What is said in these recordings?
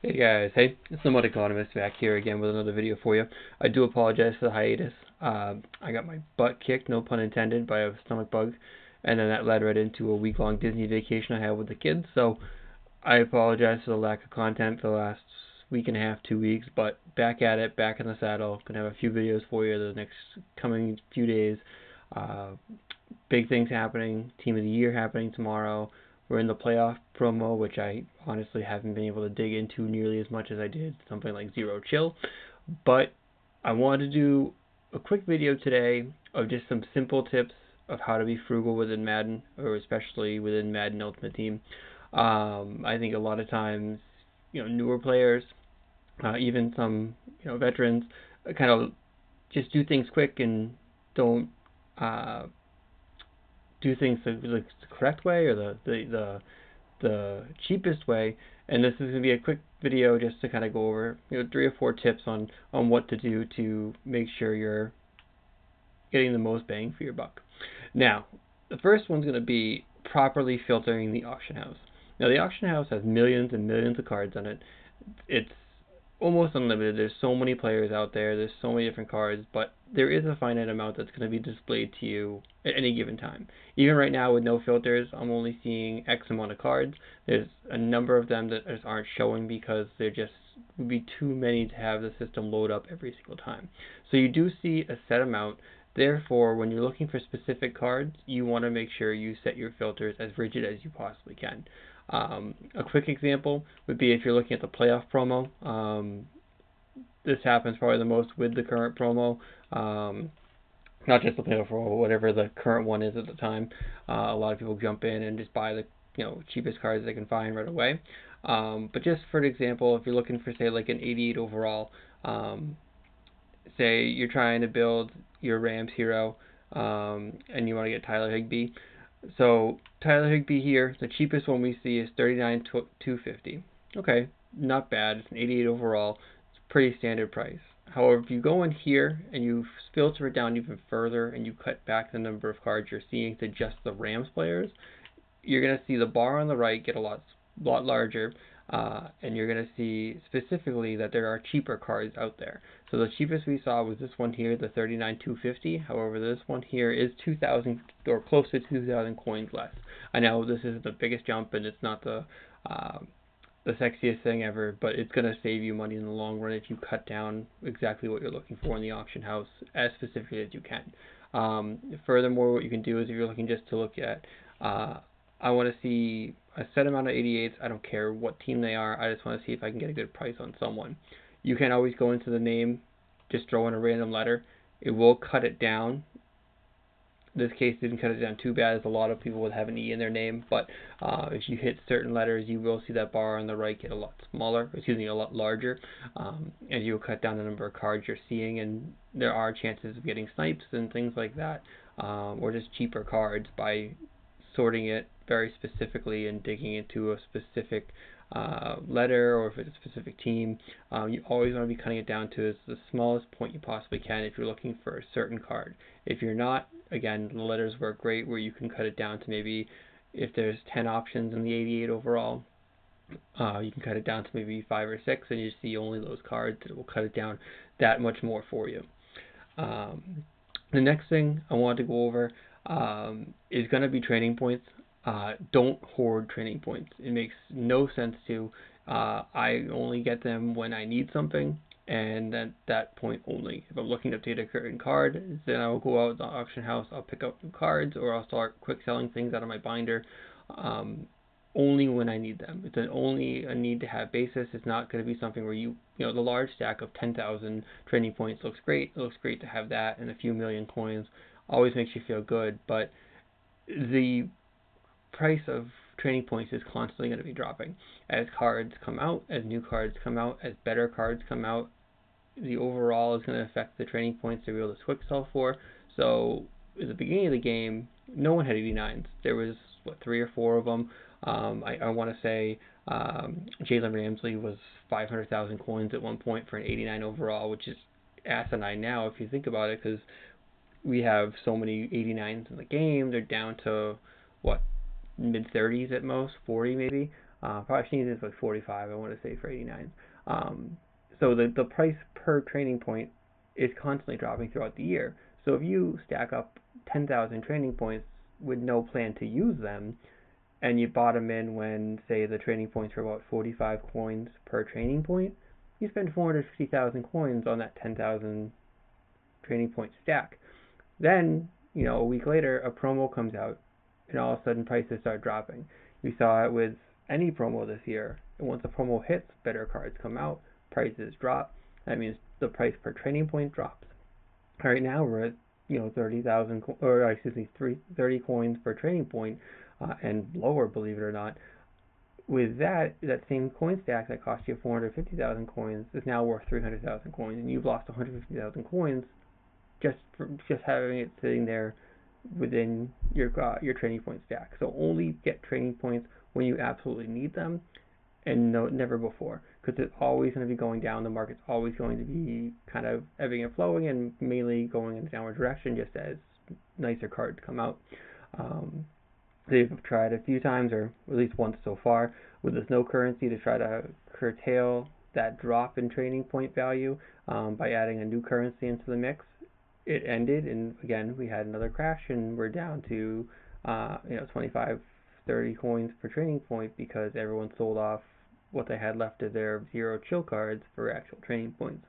Hey guys, hey, it's the MUT Economist back here again with another video for you. I do apologize for the hiatus. I got my butt kicked, no pun intended, by a stomach bug, and then that led right into a week-long Disney vacation I had with the kids. So I apologize for the lack of content for the last week and a half, 2 weeks, but back at it, back in the saddle. Gonna have a few videos for you the next coming few days. Uh, Big things happening. Team of the Year happening tomorrow. We're in the playoff promo, which I honestly haven't been able to dig into nearly as much as I did something like Zero Chill. But I wanted to do a quick video today of just some simple tips of how to be frugal within Madden, or especially within Madden Ultimate Team. I think a lot of times, newer players, even some, veterans, kind of just do things quick and don't uh, do things the correct way or the cheapest way. And this is going to be a quick video just to kind of go over 3 or 4 tips on what to do to make sure you're getting the most bang for your buck. Now, the first one's going to be properly filtering the auction house. Now, the auction house has millions and millions of cards on it. It's almost unlimited. There's so many players out there. There's so many different cards, but there is a finite amount that's going to be displayed to you at any given time. Even right now with no filters, I'm only seeing X amount of cards. There's a number of them that just aren't showing because they're just would be too many to have the system load up every single time. So you do see a set amount. Therefore, when you're looking for specific cards, you want to make sure you set your filters as rigid as you possibly can. A quick example would be if you're looking at the playoff promo. This happens probably the most with the current promo. Not just the playoff promo, but whatever the current one is at the time. A lot of people jump in and just buy the cheapest cards they can find right away. But just for an example, if you're looking for say like an 88 overall, say you're trying to build your Rams hero, and you want to get Tyler Higbee. So Tyler Higbee here, the cheapest one we see is $39,250. Okay, not bad. It's an 88 overall. It's a pretty standard price. However, if you go in here and you filter it down even further and you cut back the number of cards you're seeing to just the Rams players, you're going to see the bar on the right get a lot larger, and you're going to see specifically that there are cheaper cards out there. So the cheapest we saw was this one here, the 39,250. However, this one here is 2,000 or close to 2,000 coins less. I know this isn't the biggest jump and it's not the sexiest thing ever, but it's going to save you money in the long run if you cut down exactly what you're looking for in the auction house as specifically as you can. Furthermore, what you can do is if you're looking just to look at I want to see a set amount of 88s. I don't care what team they are. I just want to see if I can get a good price on someone. You can always go into the name, just throw in a random letter. It will cut it down. This case didn't cut it down too bad, as a lot of people would have an E in their name. But if you hit certain letters, you will see that bar on the right get a lot smaller. Excuse me, a lot larger, and you'll cut down the number of cards you're seeing. And there are chances of getting snipes and things like that, or just cheaper cards by sorting it very specifically and digging into a specific letter, or if it's a specific team. You always want to be cutting it down to the smallest point you possibly can if you're looking for a certain card. If you're not, again, the letters work great where you can cut it down to maybe if there's 10 options in the 88 overall, you can cut it down to maybe 5 or 6 and you see only those cards. It will cut it down that much more for you. The next thing I want to go over is going to be training points. Don't hoard training points. It makes no sense to. I only get them when I need something, and at that point only. If I'm looking to update a current card, then I will go out to the auction house, I'll pick up new cards, or I'll start quick selling things out of my binder. Only when I need them. It's only a need to have basis. It's not going to be something where the large stack of 10,000 training points looks great. It looks great to have that, and a few million coins always makes you feel good, but the price of training points is constantly going to be dropping. As cards come out, as new cards come out, as better cards come out, the overall is going to affect the training points they're able to quick sell for. So at the beginning of the game, no one had 89s. There was, 3 or 4 of them. I want to say Jalen Ramsey was 500,000 coins at one point for an 89 overall, which is asinine now if you think about it, because we have so many 89s in the game. They're down to, mid-30s at most, 40 maybe. Probably seen this like 45. I want to say for 89. So the price per training point is constantly dropping throughout the year. So if you stack up 10,000 training points with no plan to use them, and you bought them in when, say, the training points are about 45 coins per training point, you spend 450,000 coins on that 10,000 training point stack. Then, a week later, a promo comes out, and all of a sudden prices start dropping. We saw it with any promo this year. And once a promo hits, better cards come out, prices drop. That means the price per training point drops. Right now we're at 30,000 or excuse me 30 coins per training point, and lower, believe it or not. With that same coin stack that cost you 450,000 coins is now worth 300,000 coins, and you've lost 150,000 coins just having it sitting there within your training point stack. So only get training points when you absolutely need them, and never before, because it's always going to be going down. The market's always going to be kind of ebbing and flowing, and mainly going in a downward direction just as nicer cards come out. They've tried a few times, or at least once so far, with this no currency to try to curtail that drop in training point value by adding a new currency into the mix. It ended, and again we had another crash, and we're down to 25, 30 coins per training point because everyone sold off what they had left of their zero chill cards for actual training points.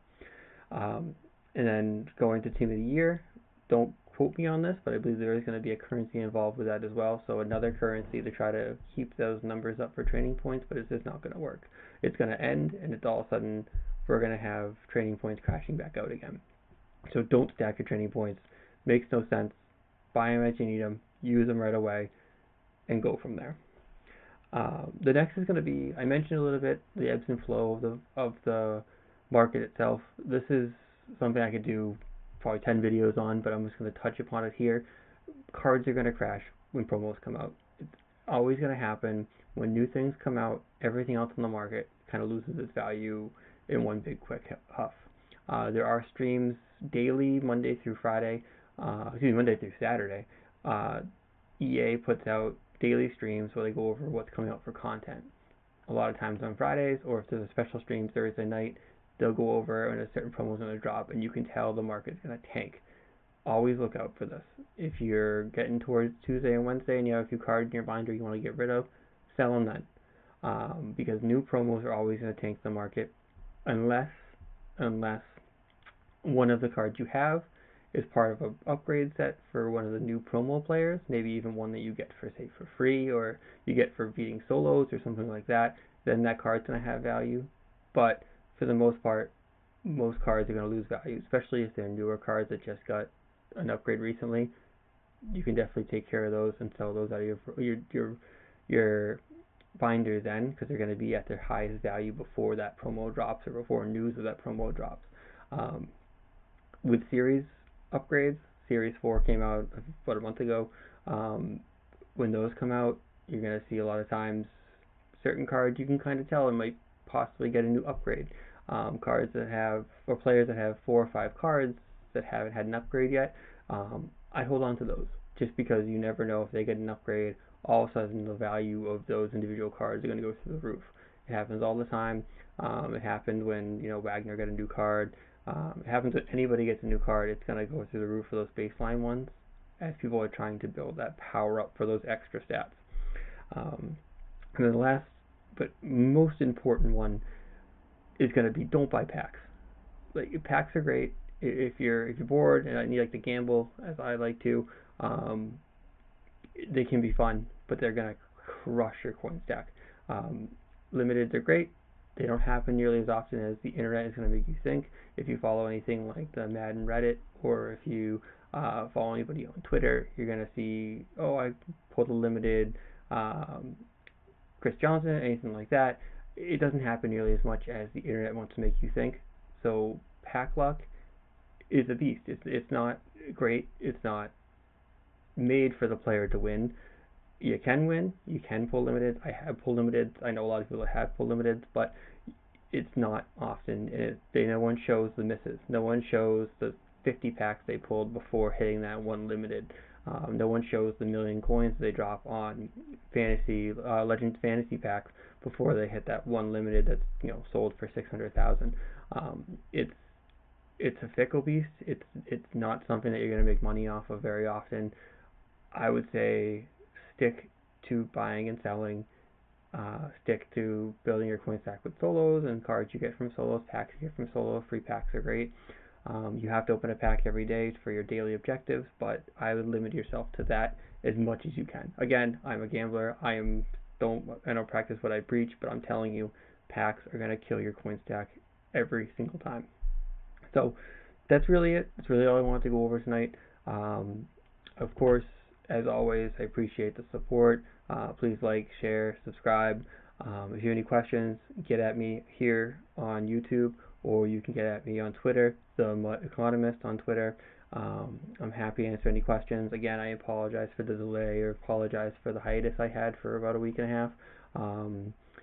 And then going to Team of the Year, don't quote me on this, but I believe there is going to be a currency involved with that as well. So another currency to try to keep those numbers up for training points, but it's just not going to work. It's going to end, and it's all of a sudden we're going to have training points crashing back out again. So don't stack your training points. Makes no sense. Buy them as you need them, use them right away, and go from there. The next is going to be, I mentioned a little bit, the ebbs and flow of the market itself. This is something I could do probably 10 videos on, but I'm just going to touch upon it here. Cards are going to crash when promos come out. It's always going to happen. When new things come out, everything else in the market kind of loses its value in one big quick huff. There are streams daily, Monday through Saturday. EA puts out daily streams where they go over what's coming out for content. A lot of times on Fridays, or if there's a special stream Thursday night, they'll go over when a certain promo is going to drop, and you can tell the market's going to tank. Always look out for this. If you're getting towards Tuesday and Wednesday and you have a few cards in your binder you want to get rid of, sell them then. Because new promos are always going to tank the market unless one of the cards you have is part of an upgrade set for one of the new promo players, maybe even one that you get for free, or you get for beating solos or something like that, then that card's going to have value. But for the most part, most cards are going to lose value, especially if they're newer cards that just got an upgrade recently. You can definitely take care of those and sell those out of your binder then, because they're going to be at their highest value before that promo drops or before news of that promo drops. With series upgrades, Series 4 came out about a month ago. When those come out, you're going to see a lot of times certain cards you can kind of tell it might possibly get a new upgrade. Cards that have, or players that have 4 or 5 cards that haven't had an upgrade yet, I hold on to those, just because you never know if they get an upgrade, all of a sudden the value of those individual cards are going to go through the roof. It happens all the time. It happened when Wagner got a new card. It happens when anybody gets a new card, it's going to go through the roof for those baseline ones, as people are trying to build that power up for those extra stats. And then the last but most important one is going to be, don't buy packs. Like, packs are great if you're bored and you like to gamble, as I like to. They can be fun, but they're going to crush your coin stack. Limiteds are great. They don't happen nearly as often as the internet is going to make you think. If you follow anything like the Madden Reddit, or if you follow anybody on Twitter, you're going to see, I pulled a limited Chris Johnson, anything like that. It doesn't happen nearly as much as the internet wants to make you think. So pack luck is a beast. It's not great. It's not made for the player to win. You can win. You can pull limited. I have pulled limited. I know a lot of people that have pulled limited, but it's not often. No one shows the misses. No one shows the 50 packs they pulled before hitting that one limited. No one shows the million coins they drop on fantasy Legends fantasy packs before they hit that one limited that's, you know, sold for 600,000. It's a fickle beast. It's not something that you're going to make money off of very often. I would say stick to buying and selling. Stick to building your coin stack with solos and cards you get from solos, packs you get from solos. Free packs are great. You have to open a pack every day for your daily objectives, but I would limit yourself to that as much as you can. Again, I'm a gambler. I don't practice what I preach, but I'm telling you, packs are going to kill your coin stack every single time. So that's really it. That's really all I wanted to go over tonight. Of course, as always, I appreciate the support. Please like, share, subscribe. If you have any questions, get at me here on YouTube, or you can get at me on Twitter, the MUT Economist on Twitter. I'm happy to answer any questions. Again, I apologize for the delay, or apologize for the hiatus I had for about a week and a half.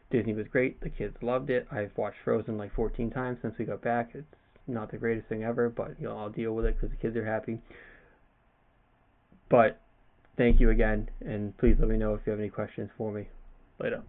Disney was great. The kids loved it. I've watched Frozen like 14 times since we got back. It's not the greatest thing ever, but you know, I'll deal with it because the kids are happy. But thank you again, and please let me know if you have any questions for me. Later.